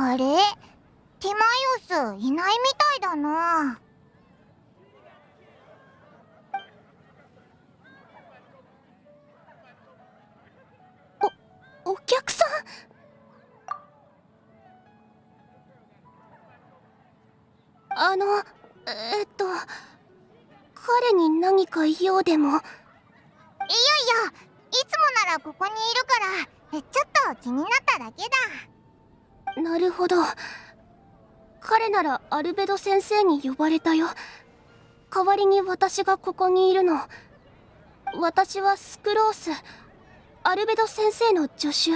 あれ、ティマイオスいないみたいだな。お客さん。彼に何か用でも。いやいや、いつもならここにいるからちょっと気になっただけだ。なるほど。彼ならアルベド先生に呼ばれたよ。代わりに私がここにいるの。私はスクロース、アルベド先生の助手。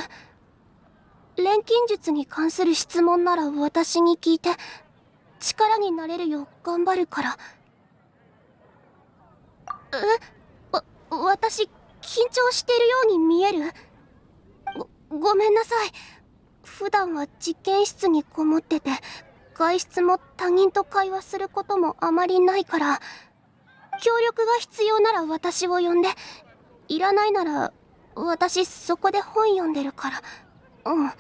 錬金術に関する質問なら私に聞いて、力になれるよう頑張るから。私、緊張してるように見える？ごめんなさい。普段は実験室にこもってて、外出も他人と会話することもあまりないから、協力が必要なら私を呼んで、いらないなら私そこで本読んでるから。うん。あり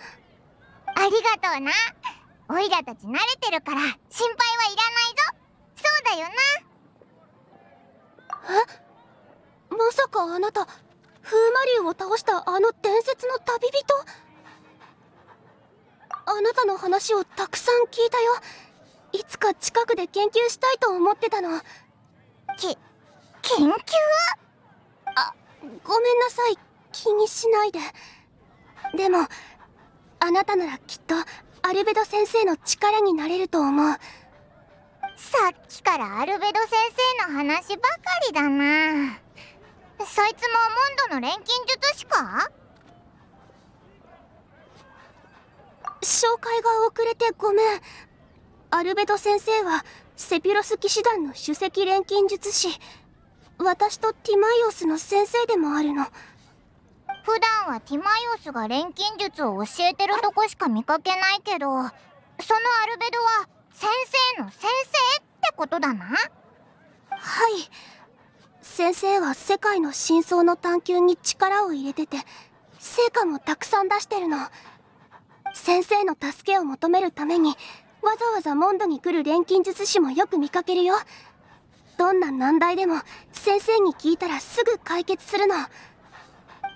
がとうな。オイラたち慣れてるから心配はいらないぞ。そうだよな。まさかあなた、風魔竜を倒したあの伝説の旅人？あなたの話をたくさん聞いたよ。いつか近くで研究したいと思ってたの。研究？ごめんなさい、気にしないで。でもあなたならきっとアルベド先生の力になれると思う。さっきからアルベド先生の話ばかりだな。そいつもモンドの錬金術師か？紹介が遅れてごめん。アルベド先生はセピュロス騎士団の首席錬金術師。私とティマイオスの先生でもあるの。普段はティマイオスが錬金術を教えてるとこしか見かけないけど、そのアルベドは先生の先生ってことだな。はい。先生は世界の真相の探求に力を入れてて、成果もたくさん出してるの。先生の助けを求めるためにわざわざモンドに来る錬金術師もよく見かけるよ。どんな難題でも先生に聞いたらすぐ解決するの。おー、す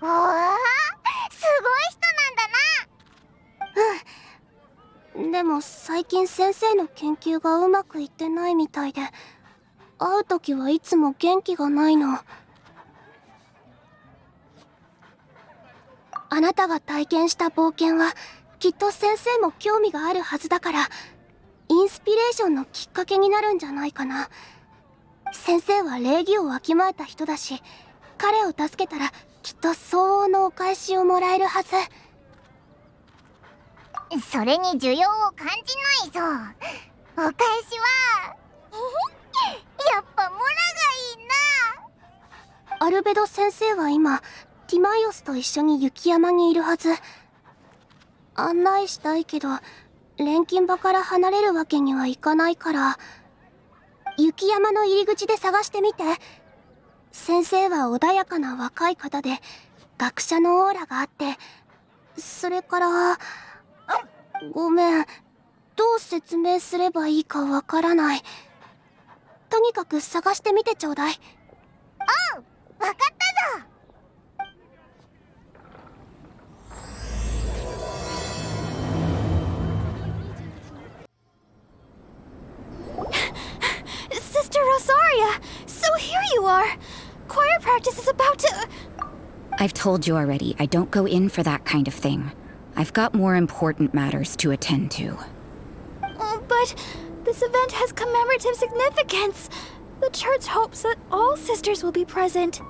ごい人なんだな。でも最近先生の研究がうまくいってないみたいで、会う時はいつも元気がないの。あなたが体験した冒険はきっと先生も興味があるはずだから、インスピレーションのきっかけになるんじゃないかな。先生は礼儀をわきまえた人だし、彼を助けたらきっと相応のお返しをもらえるはず。それに需要を感じないぞ。お返しはやっぱモラがいいな。アルベド先生は今ティマイオスと一緒に雪山にいるはず。案内したいけど錬金場から離れるわけにはいかないから、雪山の入り口で探してみて。先生は穏やかな若い方で学者のオーラがあって、それからごめん、どう説明すればいいかわからない。とにかく探してみてちょうだい。おう、わかったぞ。Sister Rosaria! So here you are! Choir practice is about to... I've told you already, I don't go in for that kind of thing. I've got more important matters to attend to. But this event has commemorative significance. The church hopes that all sisters will be present.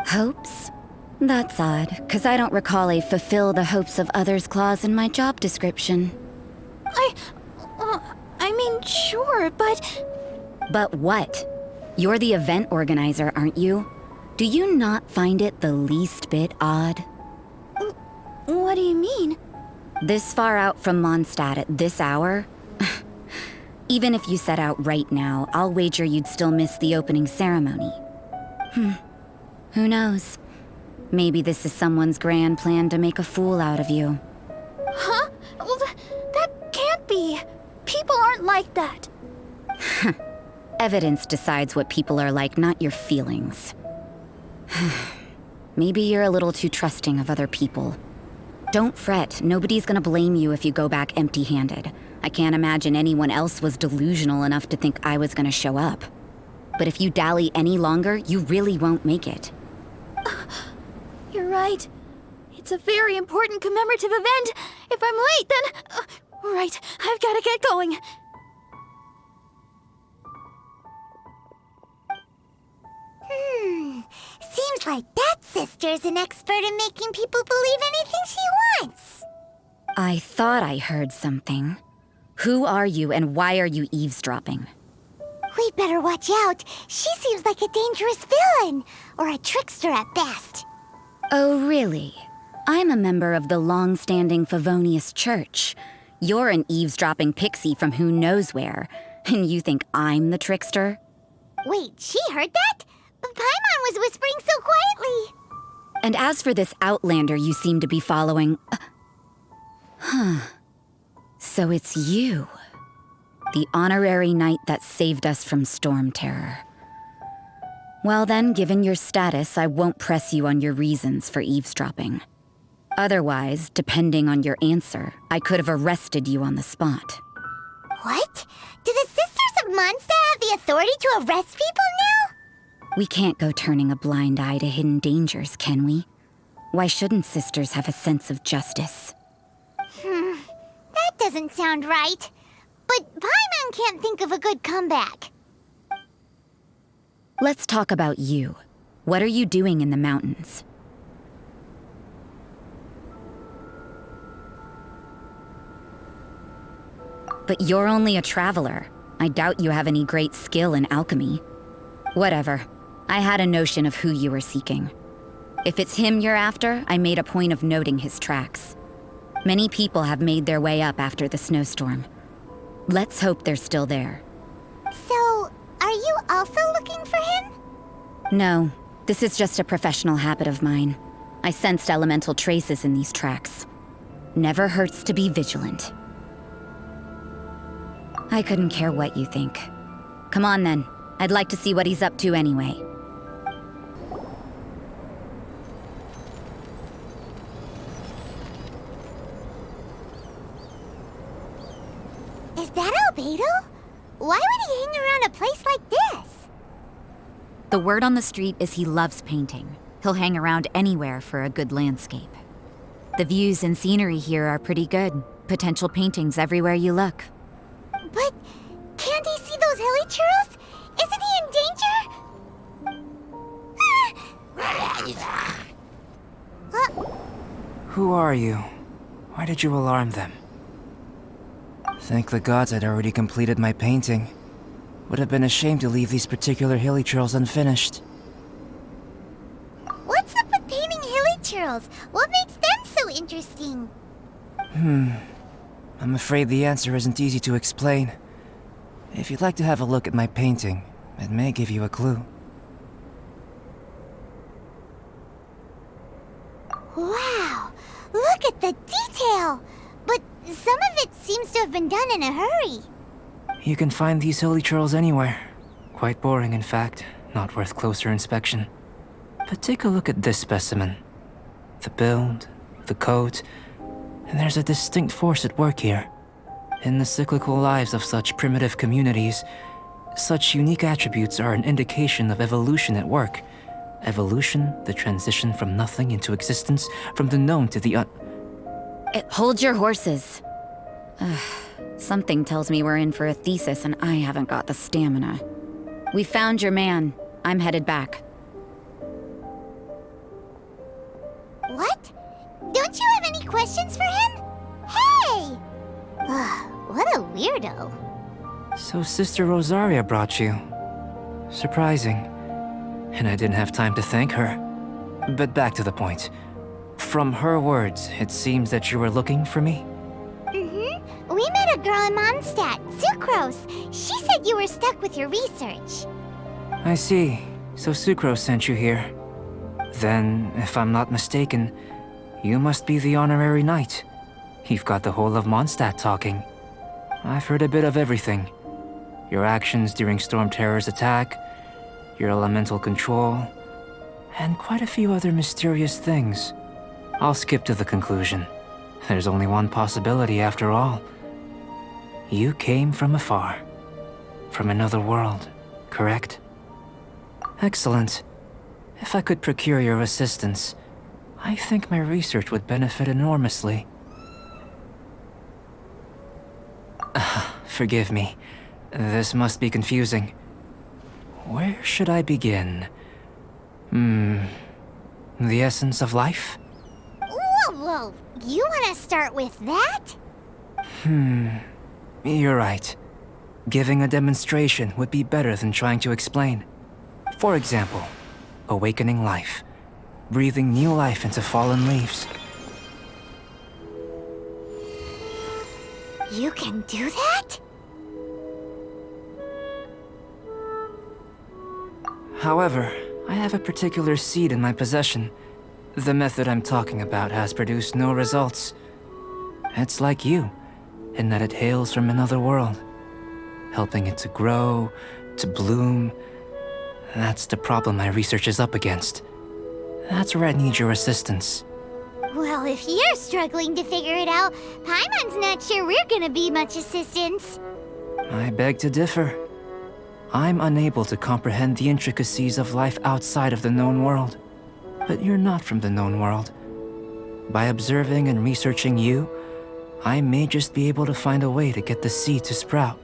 Hopes? That's odd, 'cause I don't recall a fulfill the hopes of others clause in my job description. I mean, sure, but... But what? You're the event organizer, aren't you? Do you not find it the least bit odd? What do you mean? This far out from Mondstadt at this hour? Even if you set out right now, I'll wager you'd still miss the opening ceremony. Who knows? Maybe this is someone's grand plan to make a fool out of you. Huh? Well, that can't like that. Evidence decides what people are like, not your feelings. Maybe you're a little too trusting of other people. Don't fret, nobody's gonna blame you if you go back empty-handed. I can't imagine anyone else was delusional enough to think I was gonna show up. But if you dally any longer, you really won't make it. You're right. It's a very important commemorative event. If I'm late, then... right, I've gotta get going. Seems like that sister's an expert in making people believe anything she wants. I thought I heard something. Who are you and why are you eavesdropping? We better watch out. She seems like a dangerous villain, or a trickster at best. Oh, really? I'm a member of the long-standing Favonius Church. You're an eavesdropping pixie from who knows where, and you think I'm the trickster? Wait, she heard that? Paimon was whispering so quietly. And as for this outlander you seem to be following... So it's you. The honorary knight that saved us from storm terror. Well then, given your status, I won't press you on your reasons for eavesdropping. Otherwise, depending on your answer, I could have arrested you on the spot. What? Do the Sisters of Mondstadt have the authority to arrest people now? We can't go turning a blind eye to hidden dangers, can we? Why shouldn't sisters have a sense of justice? That doesn't sound right. But Paimon can't think of a good comeback. Let's talk about you. What are you doing in the mountains? But you're only a traveler. I doubt you have any great skill in alchemy. Whatever. I had a notion of who you were seeking. If it's him you're after, I made a point of noting his tracks. Many people have made their way up after the snowstorm. Let's hope they're still there. So, are you also looking for him? No, this is just a professional habit of mine. I sensed elemental traces in these tracks. Never hurts to be vigilant. I couldn't care what you think. Come on then. I'd like to see what he's up to anyway. Is that Albedo? Why would he hang around a place like this? The word on the street is he loves painting. He'll hang around anywhere for a good landscape. The views and scenery here are pretty good. Potential paintings everywhere you look. But can't he see those hilly churls? Isn't he in danger? Who are you? Why did you alarm them? Thank the gods I'd already completed my painting. Would have been a shame to leave these particular hilly churls unfinished. What's up with painting hilly churls? What makes them so interesting? I'm afraid the answer isn't easy to explain. If you'd like to have a look at my painting, it may give you a clue. Wow! Look at the detail! But some of it seems to have been done in a hurry. You can find these hilly churls anywhere. Quite boring, in fact. Not worth closer inspection. But take a look at this specimen. The build, the coat, and there's a distinct force at work here. In the cyclical lives of such primitive communities, such unique attributes are an indication of evolution at work. Evolution, the transition from nothing into existence, from the known to the Hold your horses. Something tells me we're in for a thesis and I haven't got the stamina. We found your man. I'm headed back. What? Don't you have any questions for him? Hey! What a weirdo. So Sister Rosaria brought you. Surprising. And I didn't have time to thank her. But back to the point. From her words, it seems that you were looking for me? We met a girl in Mondstadt, Sucrose. She said you were stuck with your research. I see. So Sucrose sent you here. Then, if I'm not mistaken, you must be the honorary knight. You've got the whole of Mondstadt talking. I've heard a bit of everything. Your actions during Storm Terror's attack, your elemental control, and quite a few other mysterious things. I'll skip to the conclusion. There's only one possibility after all. You came from afar. From another world, correct? Excellent. If I could procure your assistance, I think my research would benefit enormously. Forgive me. This must be confusing. Where should I begin? The essence of life? Whoa, you wanna start with that? You're right. Giving a demonstration would be better than trying to explain. For example, awakening life. Breathing new life into fallen leaves. You can do that? However, I have a particular seed in my possession. The method I'm talking about has produced no results. It's like you, in that it hails from another world. Helping it to grow, to bloom. That's the problem my research is up against. That's where I need your assistance. Well, if you're struggling to figure it out, Paimon's not sure we're gonna be much assistance. I beg to differ. I'm unable to comprehend the intricacies of life outside of the known world. But you're not from the known world. By observing and researching you, I may just be able to find a way to get the seed to sprout.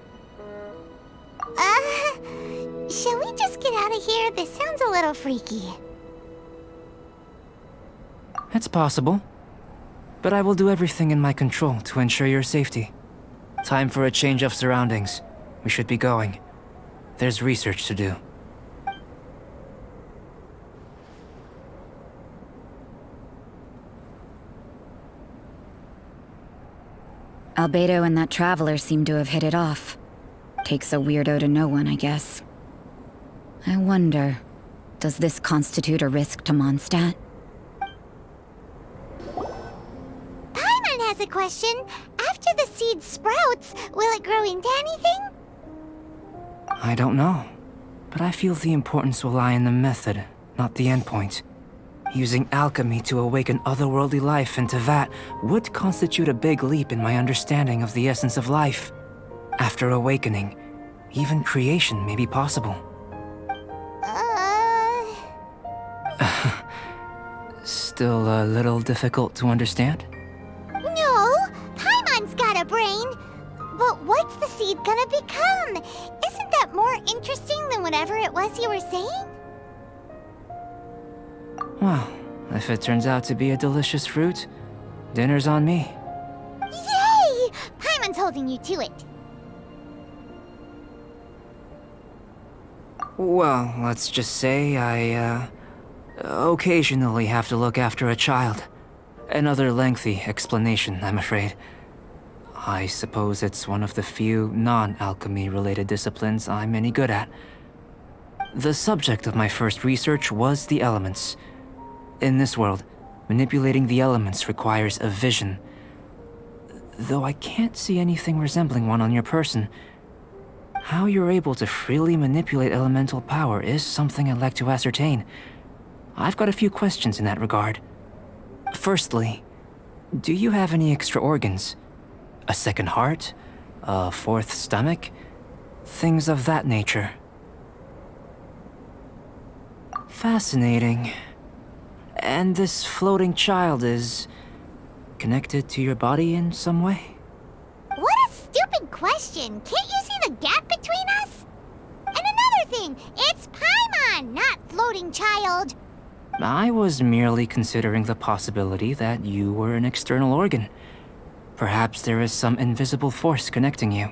Shall we just get out of here? This sounds a little freaky. It's possible. But I will do everything in my control to ensure your safety. Time for a change of surroundings. We should be going. There's research to do. Albedo and that traveler seem to have hit it off. Takes a weirdo to know one, I guess. I wonder, does this constitute a risk to Mondstadt? Paimon has a question. After the seed sprouts, will it grow into anything? I don't know. But I feel the importance will lie in the method, not the endpoint. Using alchemy to awaken otherworldly life into that would constitute a big leap in my understanding of the essence of life. After awakening, even creation may be possible. Still a little difficult to understand? No, Paimon's got a brain. But what's the seed gonna become? Isn't that more interesting than whatever it was you were saying? Well, if it turns out to be a delicious fruit, dinner's on me. Yay! Paimon's holding you to it. Well, let's just say I, occasionally have to look after a child. Another lengthy explanation, I'm afraid. I suppose it's one of the few non-alchemy related disciplines I'm any good at. The subject of my first research was the elements. In this world, manipulating the elements requires a vision. Though I can't see anything resembling one on your person. How you're able to freely manipulate elemental power is something I'd like to ascertain. I've got a few questions in that regard. Firstly, do you have any extra organs? A second heart? A fourth stomach? Things of that nature. Fascinating. And this floating child is connected to your body in some way? What a stupid question! Can't you see the gap between us? And another thing, it's Paimon, not floating child. I was merely considering the possibility that you were an external organ. Perhaps there is some invisible force connecting you.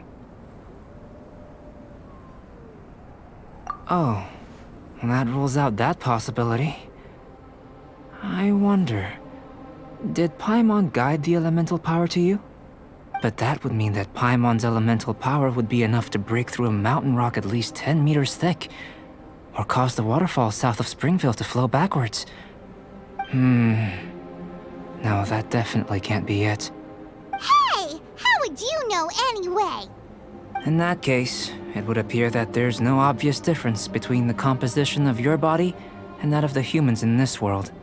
Oh, that rules out that possibility. I wonder, did Paimon guide the elemental power to you? But that would mean that Paimon's elemental power would be enough to break through a mountain rock at least 10 meters thick, or cause the waterfall south of Springfield to flow backwards. No, that definitely can't be it. Hey, how would you know anyway? In that case, it would appear that there's no obvious difference between the composition of your body and that of the humans in this world.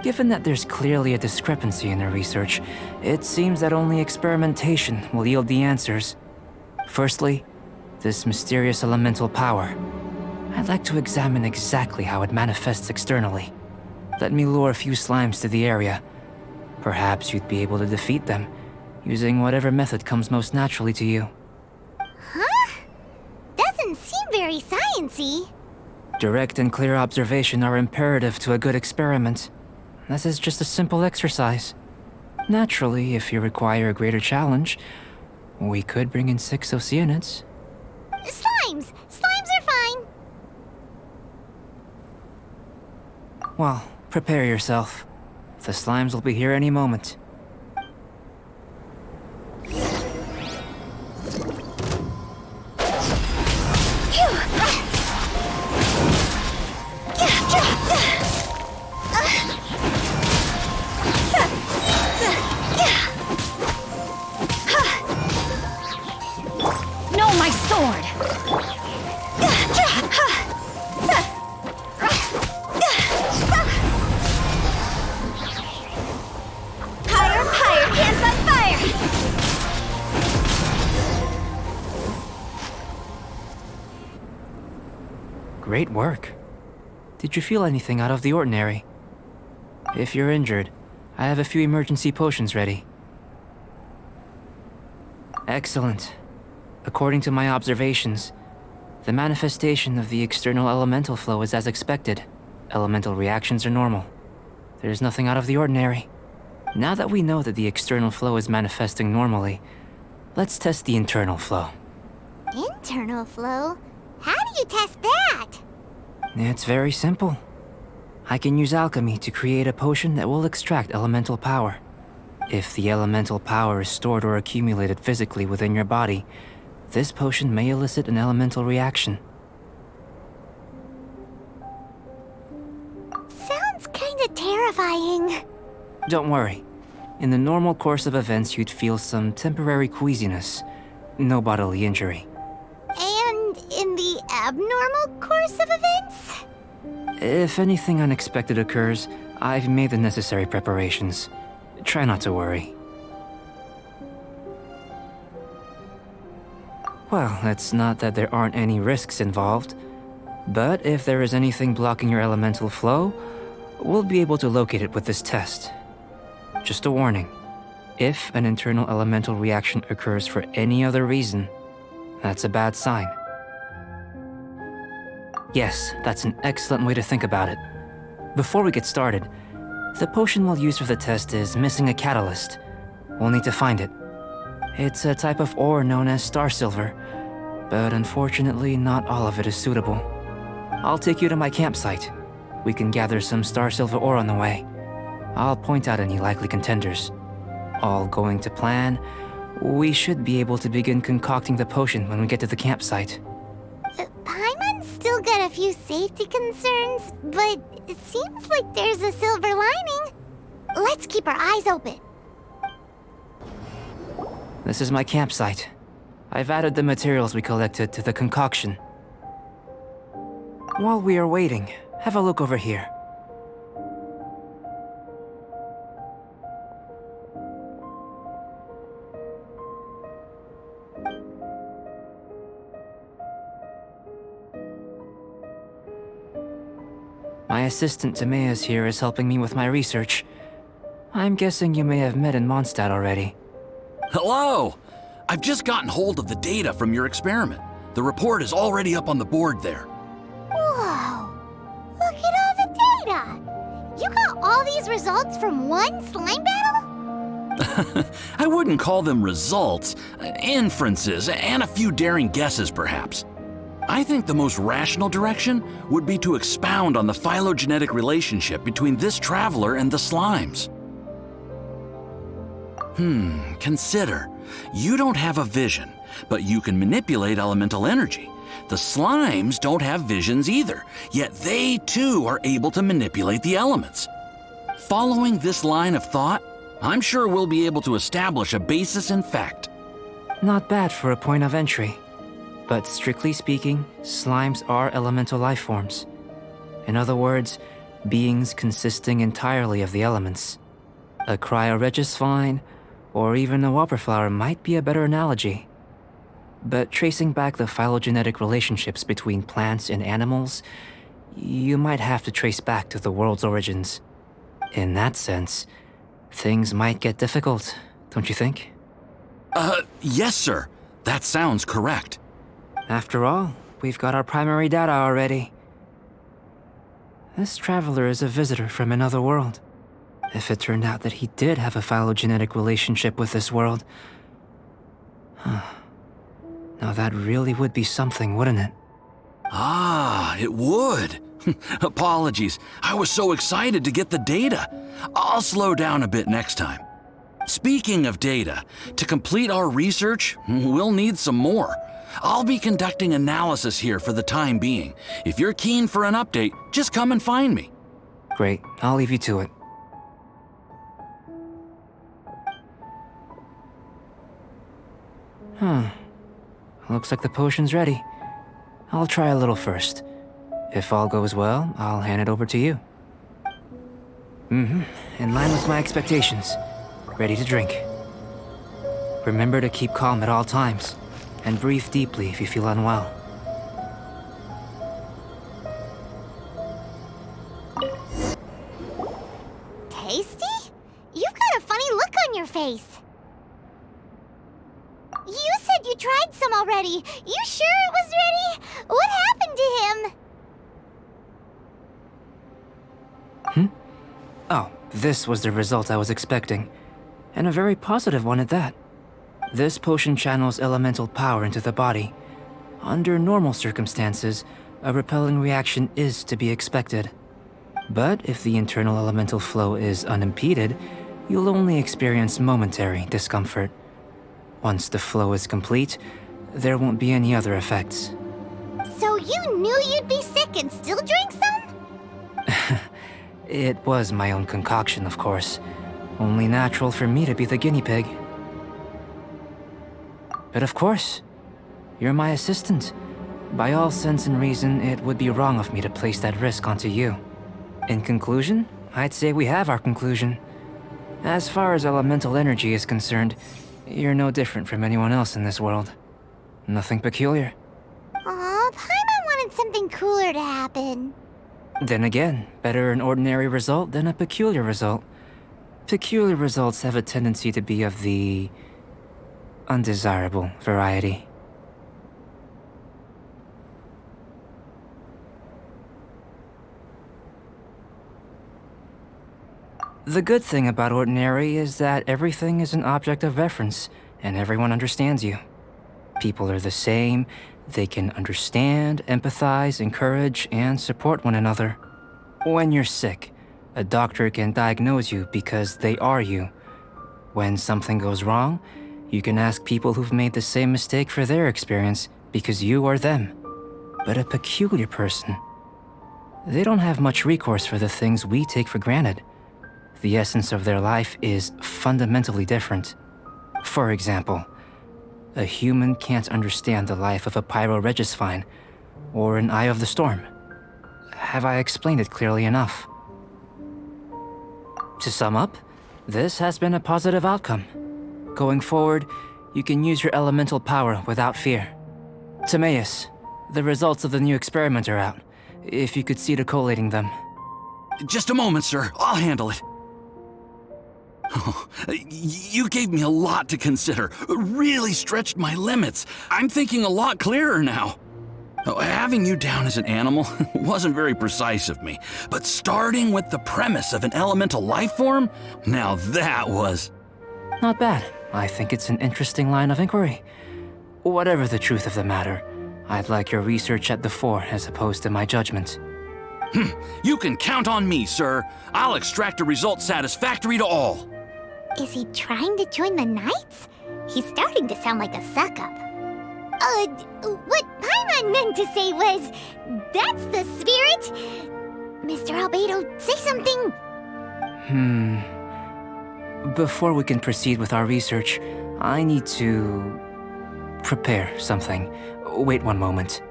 Given that there's clearly a discrepancy in their research, it seems that only experimentation will yield the answers. Firstly, this mysterious elemental power. I'd like to examine exactly how it manifests externally. Let me lure a few slimes to the area. Perhaps you'd be able to defeat them, using whatever method comes most naturally to you. Huh? Doesn't seem very sciencey. Direct and clear observation are imperative to a good experiment. This is just a simple exercise. Naturally, if you require a greater challenge, we could bring in 6 Oceanids. Slimes! Slimes are fine! Well, prepare yourself. The slimes will be here any moment. No, my sword! Higher, higher, hands on fire! Great work. Did you feel anything out of the ordinary? If you're injured, I have a few emergency potions ready. Excellent. According to my observations, the manifestation of the external elemental flow is as expected. Elemental reactions are normal. There's nothing out of the ordinary. Now that we know that the external flow is manifesting normally, let's test the internal flow. Internal flow? How do you test that? It's very simple. I can use alchemy to create a potion that will extract elemental power. If the elemental power is stored or accumulated physically within your body, this potion may elicit an elemental reaction. Sounds kinda terrifying. Don't worry. In the normal course of events, you'd feel some temporary queasiness. No bodily injury. And in the abnormal course of events? If anything unexpected occurs, I've made the necessary preparations. Try not to worry. Well, it's not that there aren't any risks involved. But if there is anything blocking your elemental flow, we'll be able to locate it with this test. Just a warning. If an internal elemental reaction occurs for any other reason, that's a bad sign. Yes, that's an excellent way to think about it. Before we get started, the potion we'll use for the test is missing a catalyst. We'll need to find it. It's a type of ore known as star silver, but unfortunately not all of it is suitable. I'll take you to my campsite. We can gather some star silver ore on the way. I'll point out any likely contenders. All going to plan, we should be able to begin concocting the potion when we get to the campsite. Paimon's still got a few safety concerns, but it seems like there's a silver lining. Let's keep our eyes open. This is my campsite. I've added the materials we collected to the concoction. While we are waiting, have a look over here. My assistant Timaeus here is helping me with my research. I'm guessing you may have met in Mondstadt already. Hello! I've just gotten hold of the data from your experiment. The report is already up on the board there. Whoa! Look at all the data! You got all these results from one slime battle? I wouldn't call them results, inferences, and a few daring guesses perhaps. I think the most rational direction would be to expound on the phylogenetic relationship between this traveler and the slimes. Consider. You don't have a vision, but you can manipulate elemental energy. The slimes don't have visions either, yet they too are able to manipulate the elements. Following this line of thought, I'm sure we'll be able to establish a basis in fact. Not bad for a point of entry. But strictly speaking, slimes are elemental life forms. In other words, beings consisting entirely of the elements. A cryoregisvine, or even a wildflower might be a better analogy. But tracing back the phylogenetic relationships between plants and animals, you might have to trace back to the world's origins. In that sense, things might get difficult, don't you think? Yes, sir. That sounds correct. After all, we've got our primary data already. This traveler is a visitor from another world. If it turned out that he did have a phylogenetic relationship with this world... Now that really would be something, wouldn't it? Ah, it would. Apologies. I was so excited to get the data. I'll slow down a bit next time. Speaking of data, to complete our research, we'll need some more. I'll be conducting analysis here for the time being. If you're keen for an update, just come and find me. Great, I'll leave you to it. Looks like the potion's ready. I'll try a little first. If all goes well, I'll hand it over to you. In line with my expectations. Ready to drink. Remember to keep calm at all times, and breathe deeply if you feel unwell. Tasty? You've got a funny look on your face. You said you tried some already. You sure it was ready? What happened to him? Oh, this was the result I was expecting. And a very positive one at that. This potion channels elemental power into the body. Under normal circumstances, a repelling reaction is to be expected. But if the internal elemental flow is unimpeded, you'll only experience momentary discomfort. Once the flow is complete, there won't be any other effects. So you knew you'd be sick and still drank some? It was my own concoction, of course. Only natural for me to be the guinea pig. But of course, you're my assistant. By all sense and reason, it would be wrong of me to place that risk onto you. In conclusion, I'd say we have our conclusion. As far as elemental energy is concerned, you're no different from anyone else in this world. Nothing peculiar. Aw, Paimon wanted something cooler to happen. Then again, better an ordinary result than a peculiar result. Peculiar results have a tendency to be of the undesirable variety. The good thing about ordinary is that everything is an object of reference, and everyone understands you. People are the same, they can understand, empathize, encourage, and support one another. When you're sick, a doctor can diagnose you because they are you. When something goes wrong, you can ask people who've made the same mistake for their experience because you are them. But a peculiar person, they don't have much recourse for the things we take for granted. The essence of their life is fundamentally different. For example, a human can't understand the life of a pyroregisvine or an Eye of the Storm. Have I explained it clearly enough? To sum up, this has been a positive outcome. Going forward, you can use your elemental power without fear. Timaeus, the results of the new experiment are out. If you could see to collating them. Just a moment, sir. I'll handle it. Oh, you gave me a lot to consider. Really stretched my limits. I'm thinking a lot clearer now. Having you down as an animal wasn't very precise of me, but starting with the premise of an elemental life form, now that was... Not bad. I think it's an interesting line of inquiry. Whatever the truth of the matter, I'd like your research at the fore as opposed to my judgment. You can count on me, sir. I'll extract a result satisfactory to all. Is he trying to join the Knights? He's starting to sound like a suck-up. What Paimon meant to say was, that's the spirit! Mr. Albedo, say something! Before we can proceed with our research, I need to prepare something. Wait one moment.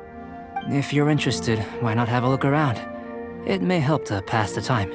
If you're interested, why not have a look around? It may help to pass the time.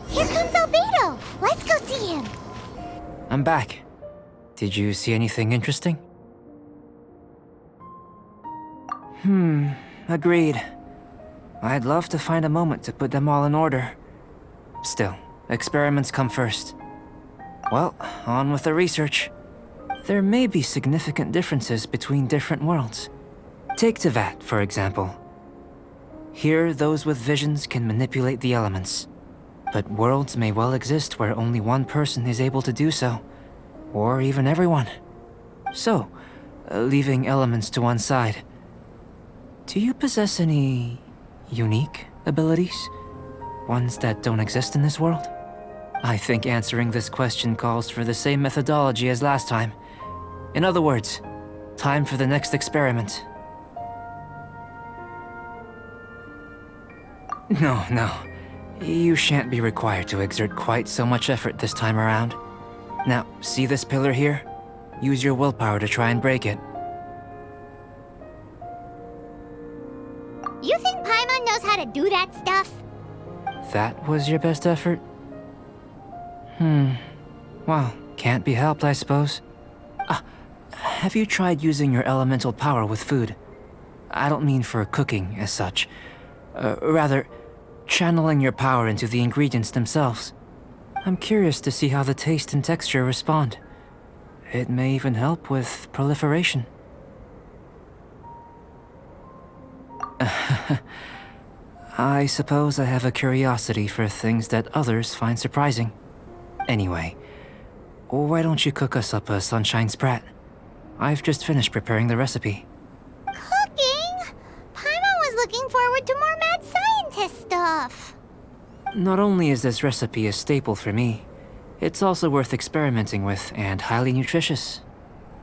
Here comes Albedo! Let's go see him! I'm back. Did you see anything interesting? Agreed. I'd love to find a moment to put them all in order. Still, experiments come first. Well, on with the research. There may be significant differences between different worlds. Take Tevat, for example. Here, those with visions can manipulate the elements. But worlds may well exist where only one person is able to do so. Or even everyone. So, leaving elements to one side, do you possess any unique abilities? Ones that don't exist in this world? I think answering this question calls for the same methodology as last time. In other words, time for the next experiment. No. You shan't be required to exert quite so much effort this time around. Now, see this pillar here? Use your willpower to try and break it. You think Paimon knows how to do that stuff? That was your best effort? Well, can't be helped, I suppose. Have you tried using your elemental power with food? I don't mean for cooking, as such. Rather, channeling your power into the ingredients themselves. I'm curious to see how the taste and texture respond. It may even help with proliferation. I suppose I have a curiosity for things that others find surprising. Anyway, why don't you cook us up a sunshine sprat? I've just finished preparing the recipe. Cooking? Paimon was looking forward to more mad scientist stuff. Not only is this recipe a staple for me, it's also worth experimenting with and highly nutritious.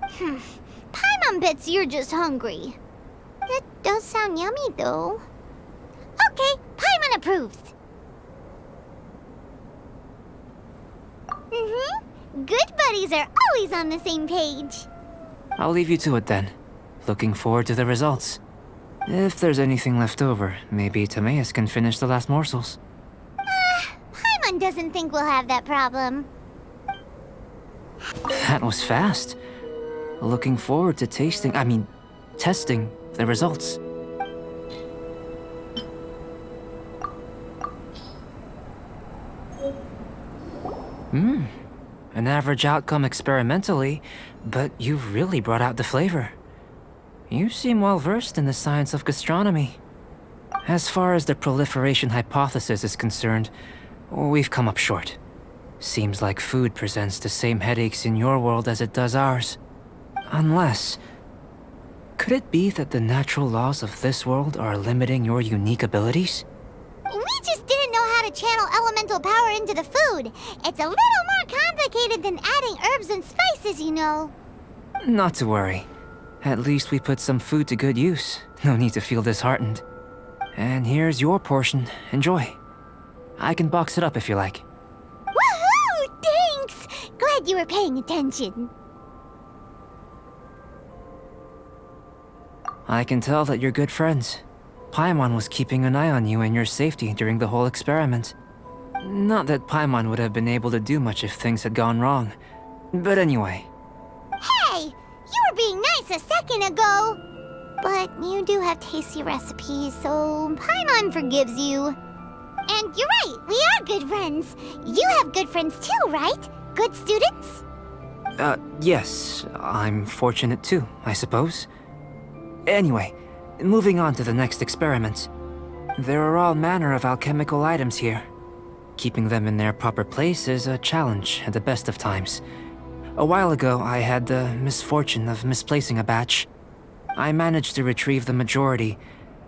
Paimon bets you're just hungry. That does sound yummy, though. Okay, Paimon approves. Good buddies are always on the same page. I'll leave you to it then. Looking forward to the results. If there's anything left over, maybe Timaeus can finish the last morsels. Paimon doesn't think we'll have that problem. That was fast. Looking forward to testing the results. An average outcome experimentally, but you've really brought out the flavor. You seem well versed in the science of gastronomy. As far as the proliferation hypothesis is concerned, we've come up short. Seems like food presents the same headaches in your world as it does ours. Unless... could it be that the natural laws of this world are limiting your unique abilities? We just didn't know how to channel elemental power into the food. It's a little more complicated than adding herbs and spices, you know. Not to worry. At least we put some food to good use. No need to feel disheartened. And here's your portion. Enjoy. I can box it up if you like. Woohoo! Thanks! Glad you were paying attention. I can tell that you're good friends. Paimon was keeping an eye on you and your safety during the whole experiment. Not that Paimon would have been able to do much if things had gone wrong. But anyway. Hey! You were being nice a second ago! But you do have tasty recipes, so Paimon forgives you. And you're right, we are good friends. You have good friends too, right? Good students? Yes. I'm fortunate too, I suppose. Anyway, moving on to the next experiment. There are all manner of alchemical items here. Keeping them in their proper place is a challenge at the best of times. A while ago, I had the misfortune of misplacing a batch. I managed to retrieve the majority,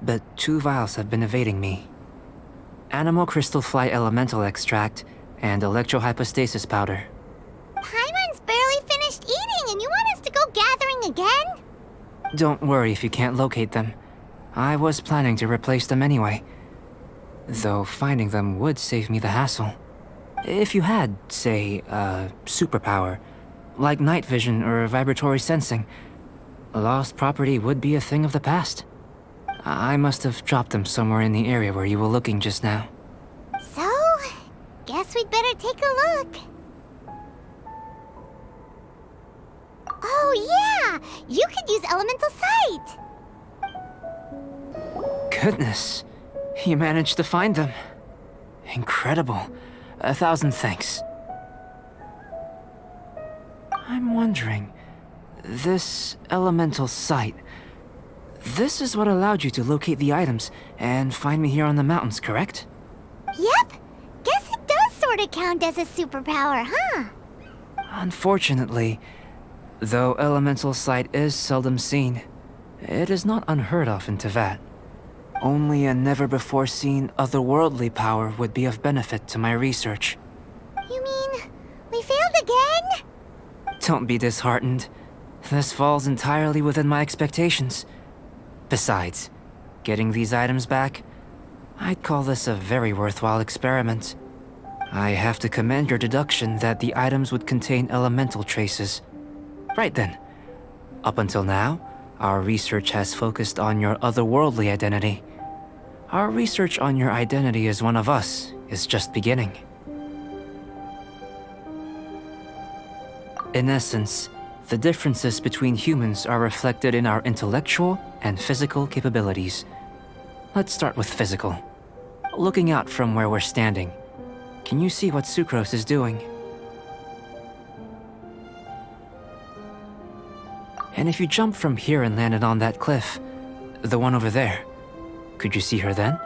but 2 vials have been evading me. Animal crystal fly elemental extract and electrohypostasis powder. Paimon's barely finished eating and you want us to go gathering again? Don't worry if you can't locate them. I was planning to replace them anyway. Though finding them would save me the hassle. If you had, say, a superpower, like night vision or vibratory sensing, lost property would be a thing of the past. I must have dropped them somewhere in the area where you were looking just now. So, guess we'd better take a look. Oh yeah! You could use elemental sight! Goodness, you managed to find them. Incredible. 1,000 thanks. I'm wondering, this elemental sight, this is what allowed you to locate the items and find me here on the mountains, correct? Yep! Guess it does sorta count as a superpower, huh? Unfortunately, though elemental sight is seldom seen, it is not unheard of in Teyvat. Only a never-before-seen otherworldly power would be of benefit to my research. You mean, we failed again? Don't be disheartened. This falls entirely within my expectations. Besides, getting these items back, I'd call this a very worthwhile experiment. I have to commend your deduction that the items would contain elemental traces. Right then. Up until now, our research has focused on your otherworldly identity. Our research on your identity as one of us is just beginning. In essence, the differences between humans are reflected in our intellectual and physical capabilities. Let's start with physical. Looking out from where we're standing, can you see what Sucrose is doing? And if you jumped from here and landed on that cliff, the one over there, could you see her then?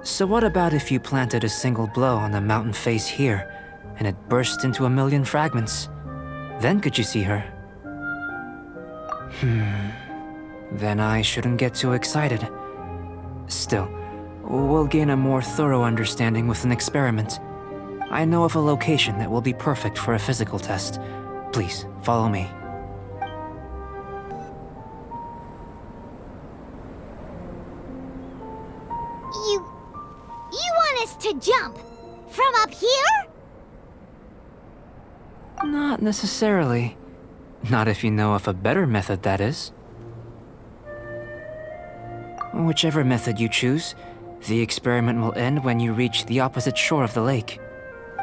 So what about if you planted a single blow on the mountain face here, and it burst into 1,000,000 fragments? Then could you see her? Then I shouldn't get too excited. Still, we'll gain a more thorough understanding with an experiment. I know of a location that will be perfect for a physical test. Please, follow me. You want us to jump? From up here? Not necessarily. Not if you know of a better method, that is. Whichever method you choose, the experiment will end when you reach the opposite shore of the lake.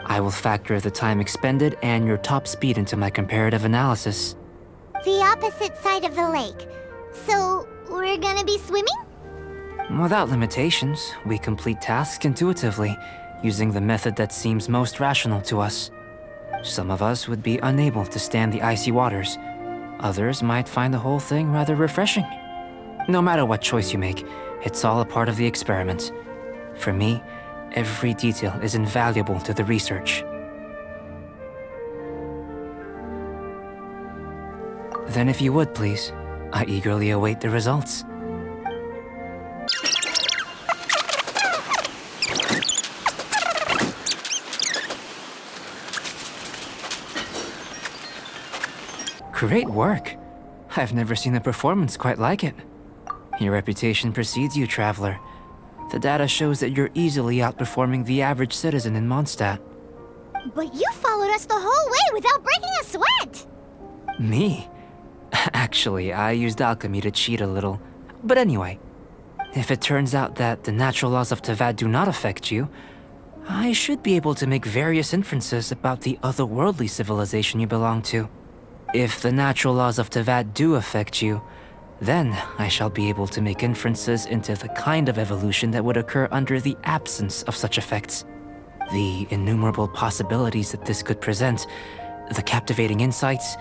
I will factor the time expended and your top speed into my comparative analysis. The opposite side of the lake. So, we're gonna be swimming? Without limitations, we complete tasks intuitively, using the method that seems most rational to us. Some of us would be unable to stand the icy waters. Others might find the whole thing rather refreshing. No matter what choice you make, it's all a part of the experiment. For me, every detail is invaluable to the research. Then if you would, please, I eagerly await the results. Great work. I've never seen a performance quite like it. Your reputation precedes you, traveler. The data shows that you're easily outperforming the average citizen in Mondstadt. But you followed us the whole way without breaking a sweat! Me? Actually, I used alchemy to cheat a little. But anyway, if it turns out that the natural laws of Teyvat do not affect you, I should be able to make various inferences about the otherworldly civilization you belong to. If the natural laws of Teyvat do affect you, then I shall be able to make inferences into the kind of evolution that would occur under the absence of such effects. The innumerable possibilities that this could present, the captivating insights,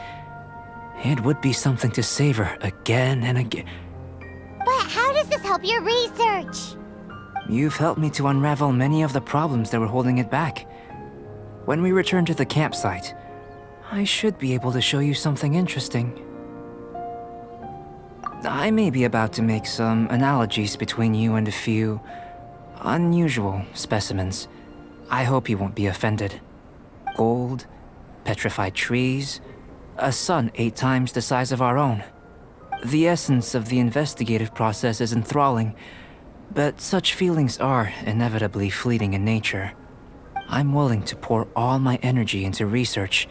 it would be something to savor again and again. But how does this help your research? You've helped me to unravel many of the problems that were holding it back. When we return to the campsite, I should be able to show you something interesting. I may be about to make some analogies between you and a few unusual specimens. I hope you won't be offended. Gold, petrified trees, a sun 8 times the size of our own. The essence of the investigative process is enthralling, but such feelings are inevitably fleeting in nature. I'm willing to pour all my energy into research,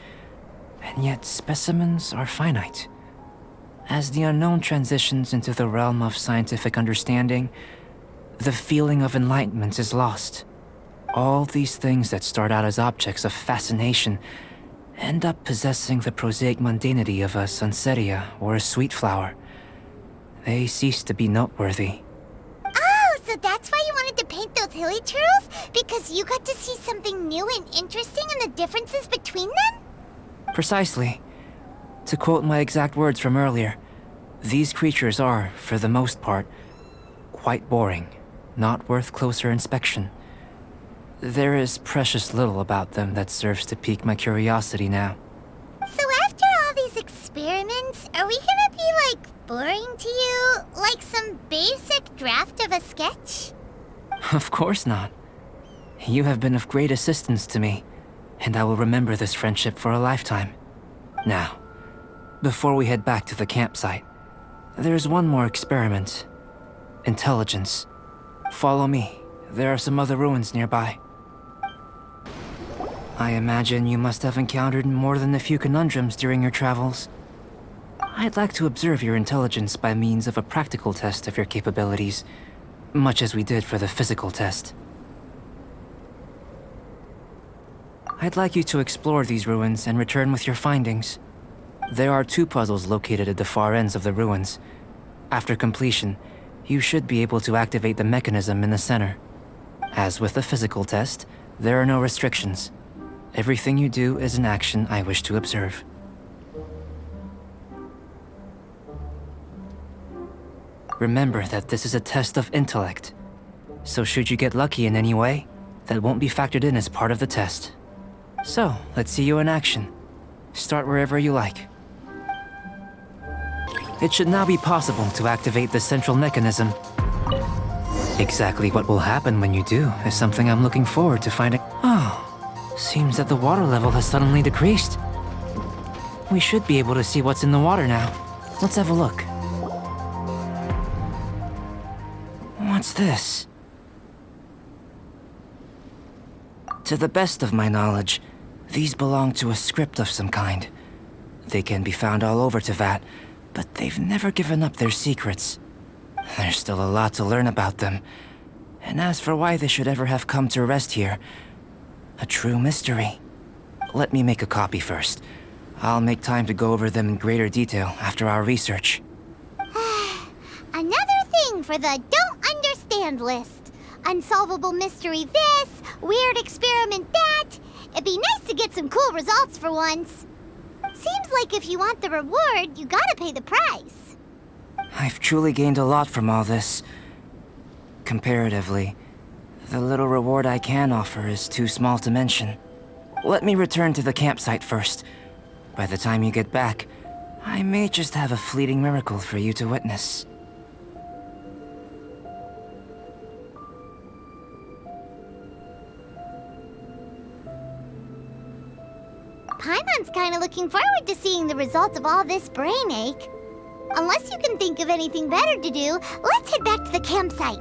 and yet specimens are finite. As the unknown transitions into the realm of scientific understanding, the feeling of enlightenment is lost. All these things that start out as objects of fascination end up possessing the prosaic mundanity of a sunsetia or a sweet flower. They cease to be noteworthy. Oh, so that's why you wanted to paint those hilly turtles? Because you got to see something new and interesting in the differences between them? Precisely. To quote my exact words from earlier, these creatures are, for the most part, quite boring, not worth closer inspection. There is precious little about them that serves to pique my curiosity now. So after all these experiments, are we gonna be, like, boring to you? Like some basic draft of a sketch? Of course not. You have been of great assistance to me, and I will remember this friendship for a lifetime. Now, before we head back to the campsite, there's one more experiment. Intelligence. Follow me. There are some other ruins nearby. I imagine you must have encountered more than a few conundrums during your travels. I'd like to observe your intelligence by means of a practical test of your capabilities, much as we did for the physical test. I'd like you to explore these ruins and return with your findings. There are 2 puzzles located at the far ends of the ruins. After completion, you should be able to activate the mechanism in the center. As with the physical test, there are no restrictions. Everything you do is an action I wish to observe. Remember that this is a test of intellect, so should you get lucky in any way, that won't be factored in as part of the test. So, let's see you in action. Start wherever you like. It should now be possible to activate the central mechanism. Exactly what will happen when you do is something I'm looking forward to finding. Oh, seems that the water level has suddenly decreased. We should be able to see what's in the water now. Let's have a look. What's this? To the best of my knowledge, these belong to a script of some kind. They can be found all over Teyvat, but they've never given up their secrets. There's still a lot to learn about them. And as for why they should ever have come to rest here, a true mystery. Let me make a copy first. I'll make time to go over them in greater detail after our research. Another thing for the don't understand list. Unsolvable mystery this, weird experiment that. It'd be nice to get some cool results for once. Seems like if you want the reward, you gotta pay the price. I've truly gained a lot from all this. Comparatively, the little reward I can offer is too small to mention. Let me return to the campsite first. By the time you get back, I may just have a fleeting miracle for you to witness. Paimon's kinda looking forward to seeing the results of all this brain ache. Unless you can think of anything better to do, let's head back to the campsite.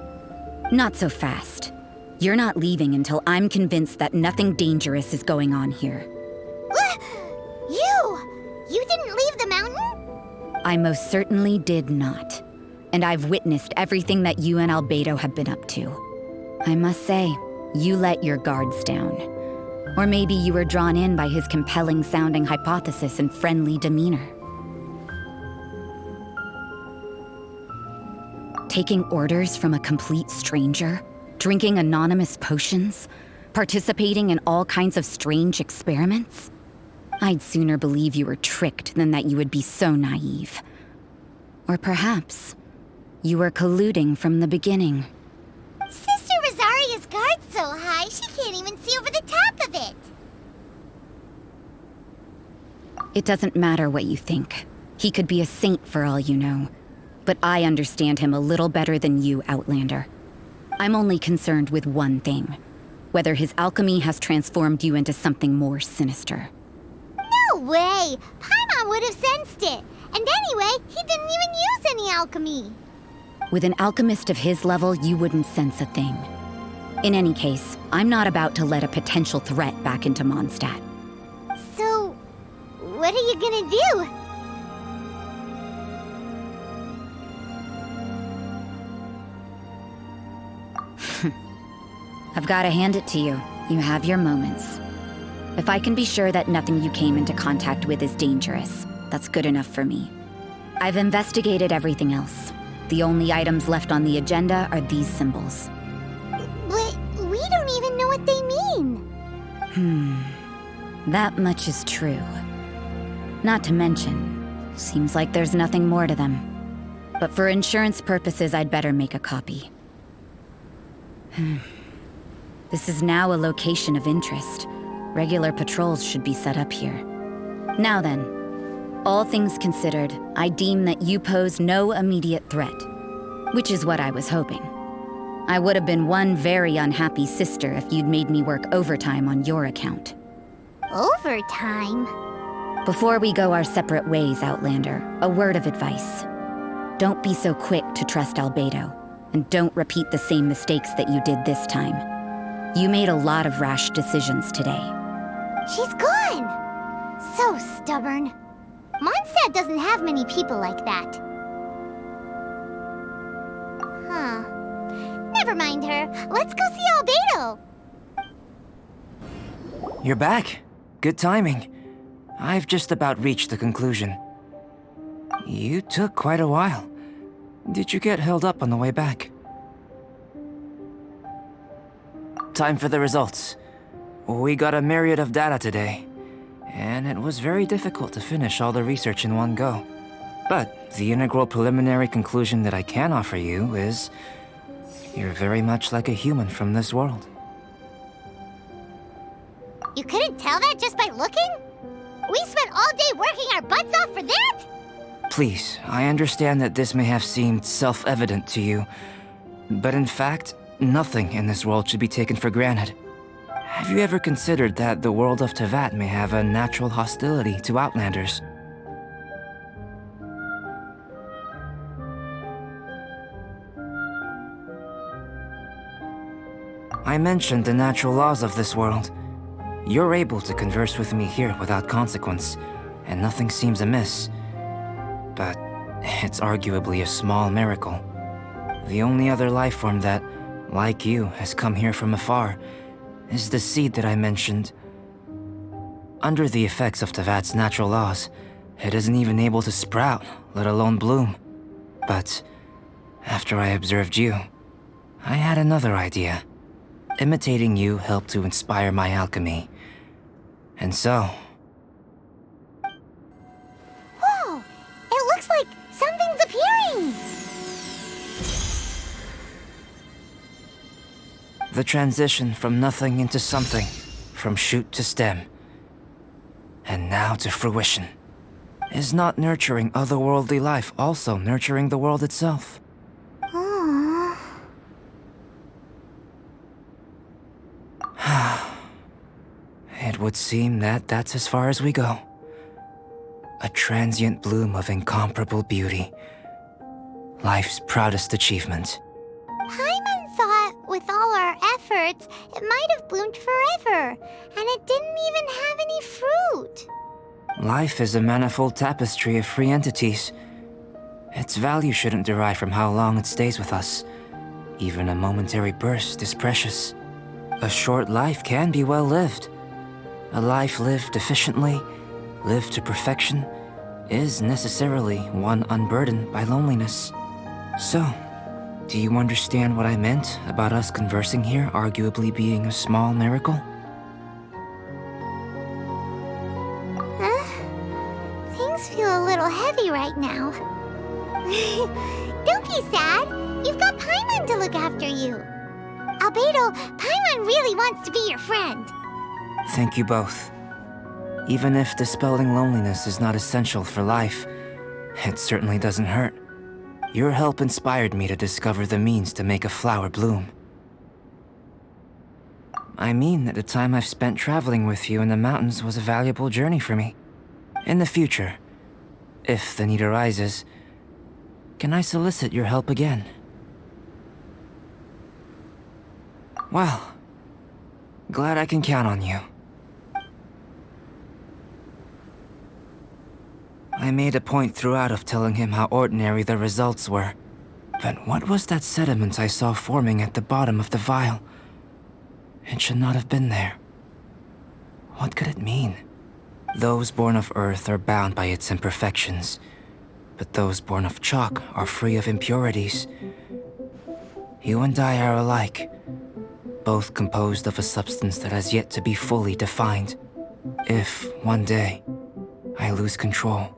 Not so fast. You're not leaving until I'm convinced that nothing dangerous is going on here. You didn't leave the mountain? I most certainly did not. And I've witnessed everything that you and Albedo have been up to. I must say, you let your guards down. Or maybe you were drawn in by his compelling-sounding hypothesis and friendly demeanor. Taking orders from a complete stranger, drinking anonymous potions, participating in all kinds of strange experiments? I'd sooner believe you were tricked than that you would be so naive. Or perhaps, you were colluding from the beginning. Sister Rosaria's guard's so high, she can't even see over the top of it. It doesn't matter what you think. He could be a saint for all you know. But I understand him a little better than you, Outlander. I'm only concerned with one thing. Whether his alchemy has transformed you into something more sinister. No way! Paimon would have sensed it. And anyway, he didn't even use any alchemy. With an alchemist of his level, you wouldn't sense a thing. In any case, I'm not about to let a potential threat back into Mondstadt. So, what are you gonna do? I've got to hand it to you. You have your moments. If I can be sure that nothing you came into contact with is dangerous, that's good enough for me. I've investigated everything else. The only items left on the agenda are these symbols. But we don't even know what they mean. That much is true. Not to mention, seems like there's nothing more to them. But for insurance purposes, I'd better make a copy. This is now a location of interest. Regular patrols should be set up here. Now then, all things considered, I deem that you pose no immediate threat. Which is what I was hoping. I would have been one very unhappy sister if you'd made me work overtime on your account. Overtime? Before we go our separate ways, Outlander, a word of advice. Don't be so quick to trust Albedo, and don't repeat the same mistakes that you did this time. You made a lot of rash decisions today. She's gone! So stubborn. Mondstadt doesn't have many people like that. Huh. Never mind her. Let's go see Albedo. You're back. Good timing. I've just about reached the conclusion. You took quite a while. Did you get held up on the way back? Time for the results. We got a myriad of data today, and it was very difficult to finish all the research in one go. But the integral preliminary conclusion that I can offer you is you're very much like a human from this world. You couldn't tell that just by looking? We spent all day working our butts off for that? Please, I understand that this may have seemed self-evident to you, but in fact, nothing in this world should be taken for granted. Have you ever considered that the world of Teyvat may have a natural hostility to Outlanders? I mentioned the natural laws of this world. You're able to converse with me here without consequence, and nothing seems amiss. But it's arguably a small miracle. The only other life form that, like you, has come here from afar is the seed that I mentioned. Under the effects of Teyvat's natural laws, it isn't even able to sprout, let alone bloom. But after I observed you, I had another idea. Imitating you helped to inspire my alchemy. And so... Whoa! It looks like something's appearing! The transition from nothing into something, from shoot to stem, and now to fruition. Is not nurturing otherworldly life also nurturing the world itself? Aww. It would seem that that's as far as we go. A transient bloom of incomparable beauty. Life's proudest achievement. Paimon thought with all our efforts, it might have bloomed forever, and it didn't even have any fruit. Life is a manifold tapestry of free entities. Its value shouldn't derive from how long it stays with us. Even a momentary burst is precious. A short life can be well lived. A life lived efficiently, lived to perfection, is necessarily one unburdened by loneliness. So, do you understand what I meant about us conversing here arguably being a small miracle? Things feel a little heavy right now. Don't be sad. You've got Paimon to look after you. Albedo, Paimon really wants to be your friend. Thank you both. Even if dispelling loneliness is not essential for life, it certainly doesn't hurt. Your help inspired me to discover the means to make a flower bloom. I mean that the time I've spent traveling with you in the mountains was a valuable journey for me. In the future, if the need arises, can I solicit your help again? Well, glad I can count on you. I made a point throughout of telling him how ordinary the results were. But what was that sediment I saw forming at the bottom of the vial? It should not have been there. What could it mean? Those born of Earth are bound by its imperfections, but those born of chalk are free of impurities. You and I are alike, both composed of a substance that has yet to be fully defined. If, one day, I lose control,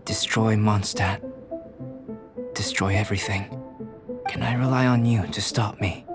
destroy Mondstadt, destroy everything, can I rely on you to stop me?